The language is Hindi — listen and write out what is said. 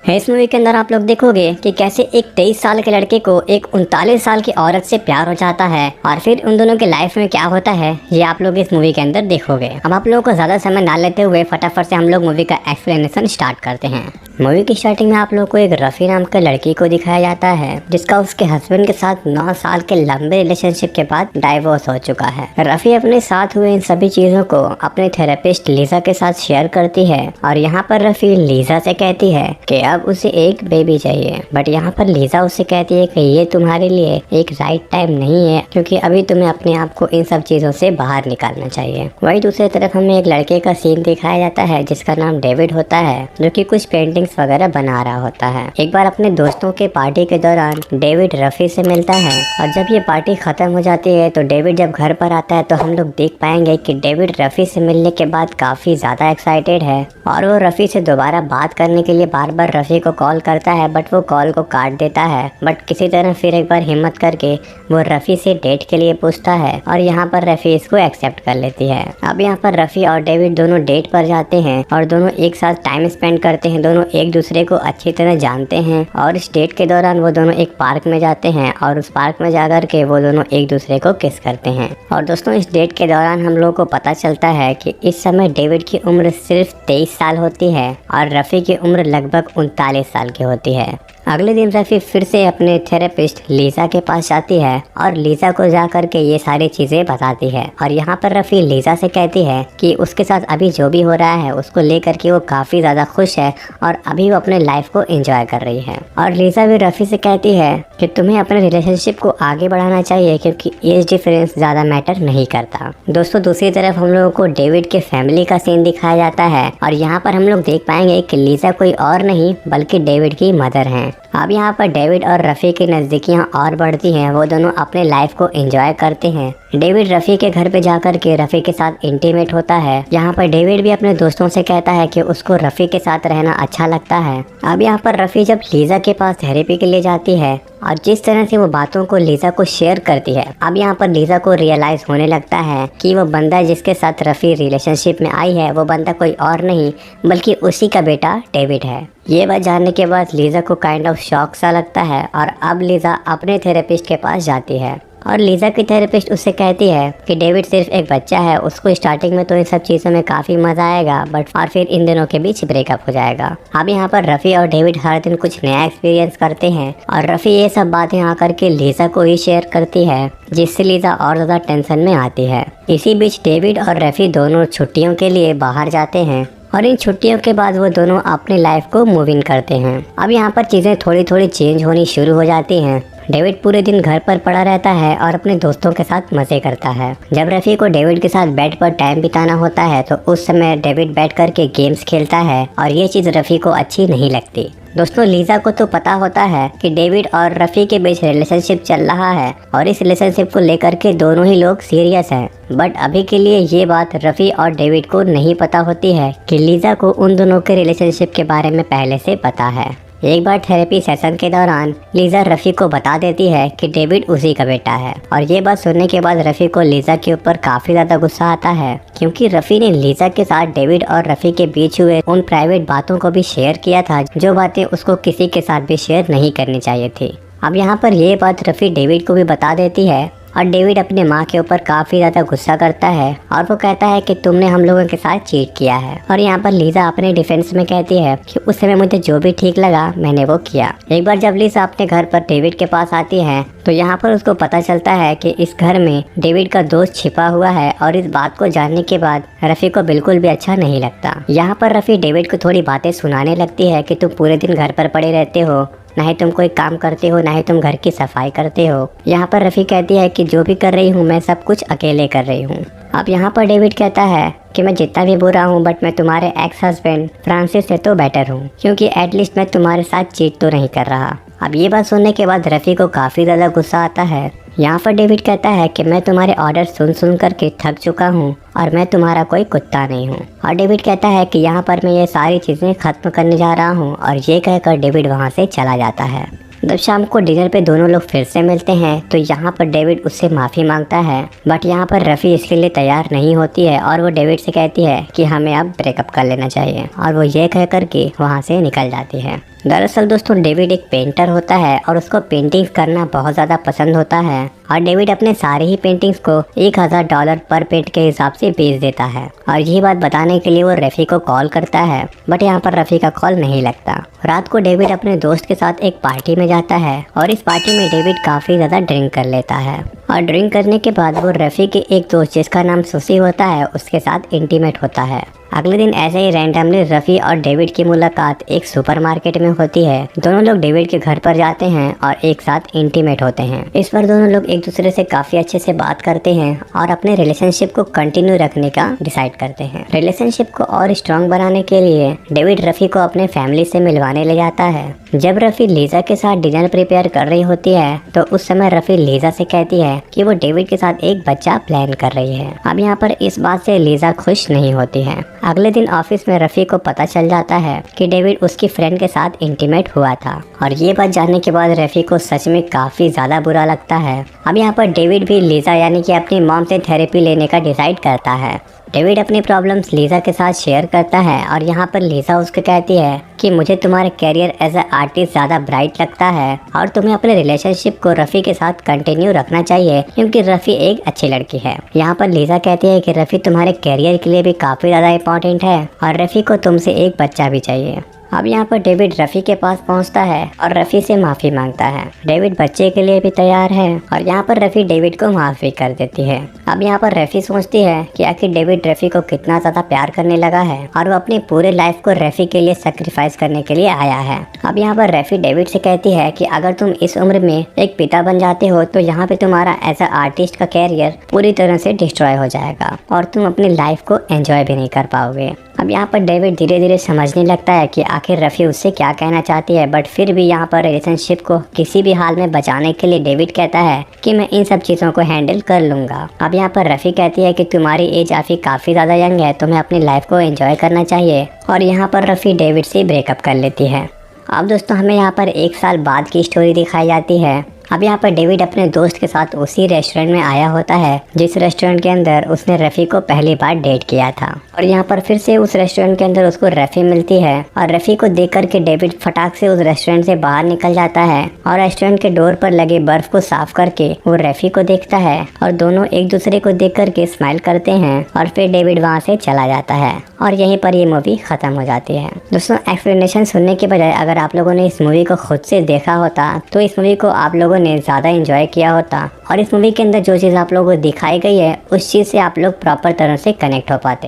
इस मूवी के अंदर आप लोग देखोगे कि कैसे एक 23 साल के लड़के को एक 39 साल की औरत से प्यार हो जाता है और फिर उन दोनों के लाइफ में क्या होता है ये आप लोग इस मूवी के अंदर देखोगे। अब आप लोगों को ज्यादा समय ना लेते हुए फटाफट से हम लोग मूवी का एक्सप्लेनेशन स्टार्ट करते हैं। मूवी की स्टार्टिंग में आप लोग को एक रफ़ी नाम के लड़की को दिखाया जाता है जिसका उसके हस्बैंड के साथ 9 साल के लंबे रिलेशनशिप के बाद डाइवोर्स हो चुका है। रफ़ी अपने साथ हुए इन सभी चीजों को अपने थेरेपिस्ट लीजा के साथ शेयर करती है और यहाँ पर रफ़ी लीजा से कहती है कि अब उसे एक बेबी चाहिए, बट यहाँ पर लीजा उससे कहती है कि ये तुम्हारे लिए एक राइट टाइम नहीं है क्योंकि अभी तुम्हें अपने आप को इन सब चीजों से बाहर निकालना चाहिए। वही दूसरी तरफ हमें एक लड़के का सीन दिखाया जाता है जिसका नाम डेविड होता है जो कि कुछ पेंटिंग्स वगैरह बना रहा होता है। एक बार अपने दोस्तों के पार्टी के दौरान डेविड रफ़ी से मिलता है और जब ये पार्टी खत्म हो जाती है तो डेविड जब घर पर आता है तो हम लोग देख पाएंगे कि डेविड रफ़ी से मिलने के बाद काफी ज्यादा एक्साइटेड है और वो रफ़ी से दोबारा बात करने के लिए बार बार रफ़ी को कॉल करता है, बट वो कॉल को काट देता है। बट किसी तरह फिर एक बार हिम्मत करके वो रफ़ी से डेट के लिए पूछता है और यहाँ पर रफ़ी इसको एक्सेप्ट कर लेती है। अब यहाँ पर रफ़ी और डेविड दोनों डेट पर जाते हैं और दोनों एक साथ टाइम स्पेंड करते हैं। दोनों एक दूसरे को अच्छी तरह जानते हैं और इस डेट के दौरान वो दोनों एक पार्क में जाते हैं और उस पार्क में जाकर के वो दोनों एक दूसरे को किस करते हैं। और दोस्तों इस डेट के दौरान हम लोगों को पता चलता है कि इस समय डेविड की उम्र सिर्फ 23 साल होती है और रफ़ी की उम्र लगभग 39 साल की होती है। अगले दिन रफ़ी फिर से अपने थेरेपिस्ट लीजा के पास जाती है और लीजा को जा करके ये सारी चीज़ें बताती है और यहाँ पर रफ़ी लीजा से कहती है कि उसके साथ अभी जो भी हो रहा है उसको लेकर के वो काफ़ी ज़्यादा खुश है और अभी वो अपने लाइफ को एंजॉय कर रही है। और लीजा भी रफ़ी से कहती है कि तुम्हें अपने रिलेशनशिप को आगे बढ़ाना चाहिए क्योंकि एज डिफरेंस ज़्यादा मैटर नहीं करता। दोस्तों दूसरी तरफ हम लोगों को डेविड के फैमिली का सीन दिखाया जाता है और यहाँ पर हम लोग देख पाएंगे कि लीजा कोई और नहीं बल्कि डेविड की मदर हैं। अब यहाँ पर डेविड और रफ़ी की नज़दीकियाँ और बढ़ती हैं। वो दोनों अपने लाइफ को एंजॉय करते हैं। डेविड रफ़ी के घर पे जाकर के रफ़ी के साथ इंटीमेट होता है। यहाँ पर डेविड भी अपने दोस्तों से कहता है कि उसको रफ़ी के साथ रहना अच्छा लगता है। अब यहाँ पर रफ़ी जब लीजा के पास थेरेपी के लिए जाती है और जिस तरह से वो बातों को लीजा को शेयर करती है, अब यहाँ पर लीजा को रियलाइज होने लगता है कि वो बंदा जिसके साथ रफ़ी रिलेशनशिप में आई है वो बंदा कोई और नहीं बल्कि उसी का बेटा डेविड है। ये बात जानने के बाद लीजा को काइंड ऑफ शॉक सा लगता है और अब लीजा अपने थेरेपिस्ट के पास जाती है और लीजा की थेरेपिस्ट उससे कहती है कि डेविड सिर्फ एक बच्चा है, उसको स्टार्टिंग में तो इन सब चीज़ों में काफ़ी मज़ा आएगा बट और फिर इन दोनों के बीच ब्रेकअप हो जाएगा। अब यहाँ पर रफ़ी और डेविड हर दिन कुछ नया एक्सपीरियंस करते हैं और रफ़ी ये सब बातें आकर के लीजा को ही शेयर करती है जिससे लीजा और ज़्यादा टेंशन में आती है। इसी बीच डेविड और रफ़ी दोनों छुट्टियों के लिए बाहर जाते हैं और इन छुट्टियों के बाद वो दोनों अपनी लाइफ को मूव इन करते हैं। अब यहाँ पर चीज़ें थोड़ी थोड़ी चेंज होनी शुरू हो जाती हैं। डेविड पूरे दिन घर पर पड़ा रहता है और अपने दोस्तों के साथ मजे करता है। जब रफ़ी को डेविड के साथ बेड पर टाइम बिताना होता है तो उस समय डेविड बैठ करके गेम्स खेलता है और ये चीज़ रफ़ी को अच्छी नहीं लगती। दोस्तों लीजा को तो पता होता है कि डेविड और रफ़ी के बीच रिलेशनशिप चल रहा है और इस रिलेशनशिप को लेकर के दोनों ही लोग सीरियस हैं, बट अभी के लिए ये बात रफ़ी और डेविड को नहीं पता होती है कि लीजा को उन दोनों के रिलेशनशिप के बारे में पहले से पता है। एक बार थेरेपी सेशन के दौरान लीजा रफ़ी को बता देती है कि डेविड उसी का बेटा है और ये बात सुनने के बाद रफ़ी को लीजा के ऊपर काफ़ी ज़्यादा गुस्सा आता है क्योंकि रफ़ी ने लीजा के साथ डेविड और रफ़ी के बीच हुए उन प्राइवेट बातों को भी शेयर किया था जो बातें उसको किसी के साथ भी शेयर नहीं करनी चाहिए थी। अब यहाँ पर ये बात रफ़ी डेविड को भी बता देती है और डेविड अपने माँ के ऊपर काफ़ी ज़्यादा गुस्सा करता है और वो कहता है कि तुमने हम लोगों के साथ चीट किया है। और यहाँ पर लीजा अपने डिफेंस में कहती है कि उस समय मुझे जो भी ठीक लगा मैंने वो किया। एक बार जब लीजा अपने घर पर डेविड के पास आती है तो यहाँ पर उसको पता चलता है कि इस घर में डेविड का दोस्त छिपा हुआ है और इस बात को जानने के बाद रफ़ी को बिल्कुल भी अच्छा नहीं लगता। यहाँ पर रफ़ी डेविड को थोड़ी बातें सुनाने लगती है कि तुम पूरे दिन घर पर पड़े रहते हो, ना ही तुम कोई काम करते हो, ना ही तुम घर की सफाई करते हो। यहाँ पर रफ़ी कहती है कि जो भी कर रही हूँ मैं सब कुछ अकेले कर रही हूँ। अब यहाँ पर डेविड कहता है कि मैं जितना भी बुरा हूँ बट मैं तुम्हारे एक्स हस्बैंड फ्रांसिस से तो बेटर हूँ क्योंकि एटलीस्ट मैं तुम्हारे साथ चीट तो नहीं कर रहा। अब ये बात सुनने के बाद रफ़ी को काफ़ी ज़्यादा गुस्सा आता है। यहाँ पर डेविड कहता है कि मैं तुम्हारे ऑर्डर सुन करके थक चुका हूँ और मैं तुम्हारा कोई कुत्ता नहीं हूँ। और डेविड कहता है कि यहाँ पर मैं ये सारी चीज़ें ख़त्म करने जा रहा हूँ और ये कहकर डेविड वहाँ से चला जाता है। जब शाम को डिनर पे दोनों लोग फिर से मिलते हैं तो यहाँ पर डेविड उससे माफ़ी मांगता है बट यहाँ पर रफ़ी इसके लिए तैयार नहीं होती है और वो डेविड से कहती है कि हमें अब ब्रेकअप कर लेना चाहिए और वो ये कह कर के वहाँ से निकल जाती है। दरअसल दोस्तों डेविड एक पेंटर होता है और उसको पेंटिंग्स करना बहुत ज़्यादा पसंद होता है और डेविड अपने सारे ही पेंटिंग्स को $1000 पर पेंट के हिसाब से बेच देता है। और यही बात बताने के लिए वो रफ़ी को कॉल करता है, बट यहाँ पर रफ़ी का कॉल नहीं लगता। रात को डेविड अपने दोस्त के साथ एक पार्टी में जाता है और इस पार्टी में डेविड काफ़ी ज़्यादा ड्रिंक कर लेता है और ड्रिंक करने के बाद वो रफ़ी के एक दोस्त जिसका नाम सुसी होता है उसके साथ इंटीमेट होता है। अगले दिन ऐसे ही रैंडमली रफ़ी और डेविड की मुलाकात एक सुपरमार्केट में होती है। दोनों लोग डेविड के घर पर जाते हैं और एक साथ इंटीमेट होते हैं। इस पर दोनों लोग एक दूसरे से काफ़ी अच्छे से बात करते हैं और अपने रिलेशनशिप को कंटिन्यू रखने का डिसाइड करते हैं। रिलेशनशिप को और स्ट्रॉन्ग बनाने के लिए डेविड रफ़ी को अपने फैमिली से मिलवाने ले जाता है। जब रफ़ी लीजा के साथ डिनर प्रिपेयर कर रही होती है तो उस समय रफ़ी लीजा से कहती है कि वो डेविड के साथ एक बच्चा प्लान कर रही है। अब यहाँ पर इस बात से लीजा खुश नहीं होती है। अगले दिन ऑफिस में रफ़ी को पता चल जाता है कि डेविड उसकी फ्रेंड के साथ इंटीमेट हुआ था और ये बात जानने के बाद रफ़ी को सच में काफ़ी ज़्यादा बुरा लगता है। अब यहाँ पर डेविड भी लीजा यानी कि अपनी मॉम से थेरेपी लेने का डिसाइड करता है। डेविड अपनी प्रॉब्लम्स लीजा के साथ शेयर करता है और यहाँ पर लीजा उसको कहती है कि मुझे तुम्हारे करियर एज अ आर्टिस्ट ज़्यादा ब्राइट लगता है और तुम्हें अपने रिलेशनशिप को रफ़ी के साथ कंटिन्यू रखना चाहिए क्योंकि रफ़ी एक अच्छी लड़की है। यहाँ पर लीजा कहती है कि रफ़ी तुम्हारे करियर के लिए भी काफ़ी ज़्यादा इम्पोर्टेंट है और रफ़ी को तुमसे एक बच्चा भी चाहिए। अब यहाँ पर डेविड रफ़ी के पास पहुँचता है और रफ़ी से माफ़ी मांगता है। डेविड बच्चे के लिए भी तैयार है और यहाँ पर रफ़ी डेविड को माफ़ी कर देती है। अब यहाँ पर रफ़ी सोचती है कि आखिर डेविड रफ़ी को कितना ज़्यादा प्यार करने लगा है और वो अपनी पूरे लाइफ को रफ़ी के लिए सेक्रीफाइस करने के लिए आया है। अब यहाँ पर रफ़ी डेविड से कहती है कि अगर तुम इस उम्र में एक पिता बन जाते हो तो यहाँ पे तुम्हारा एज अ आर्टिस्ट का कैरियर पूरी तरह से डिस्ट्रॉय हो जाएगा और तुम अपनी लाइफ को एंजॉय भी नहीं कर पाओगे। अब यहाँ पर डेविड धीरे धीरे समझने लगता है कि आखिर रफ़ी उससे क्या कहना चाहती है, बट फिर भी यहाँ पर रिलेशनशिप को किसी भी हाल में बचाने के लिए डेविड कहता है कि मैं इन सब चीज़ों को हैंडल कर लूँगा। अब यहाँ पर रफ़ी कहती है कि तुम्हारी एज अभी काफ़ी ज़्यादा यंग है, तुम्हें अपनी लाइफ को एंजॉय करना चाहिए और यहाँ पर रफ़ी डेविड से ब्रेकअप कर लेती है। अब दोस्तों हमें यहाँ पर 1 साल बाद की स्टोरी दिखाई जाती है। अब यहाँ पर डेविड अपने दोस्त के साथ उसी रेस्टोरेंट में आया होता है जिस रेस्टोरेंट के अंदर उसने रफ़ी को पहली बार डेट किया था और यहाँ पर फिर से उस रेस्टोरेंट के अंदर उसको रफ़ी मिलती है और रफ़ी को देख करके डेविड फटाक से उस रेस्टोरेंट से बाहर निकल जाता है और रेस्टोरेंट के डोर पर लगे बर्फ को साफ करके वो रफ़ी को देखता है और दोनों एक दूसरे को देख करके स्माइल करते हैं और फिर डेविड वहाँ से चला जाता है और यहीं पर ये मूवी ख़त्म हो जाती है। दोस्तों एक्सप्लेनेशन सुनने के बजाय अगर आप लोगों ने इस मूवी को खुद से देखा होता तो इस मूवी को आप लोगों ने ज़्यादा एंजॉय किया होता और इस मूवी के अंदर जो चीज़ आप लोगों को दिखाई गई है उस चीज़ से आप लोग प्रॉपर तरह से कनेक्ट हो पाते।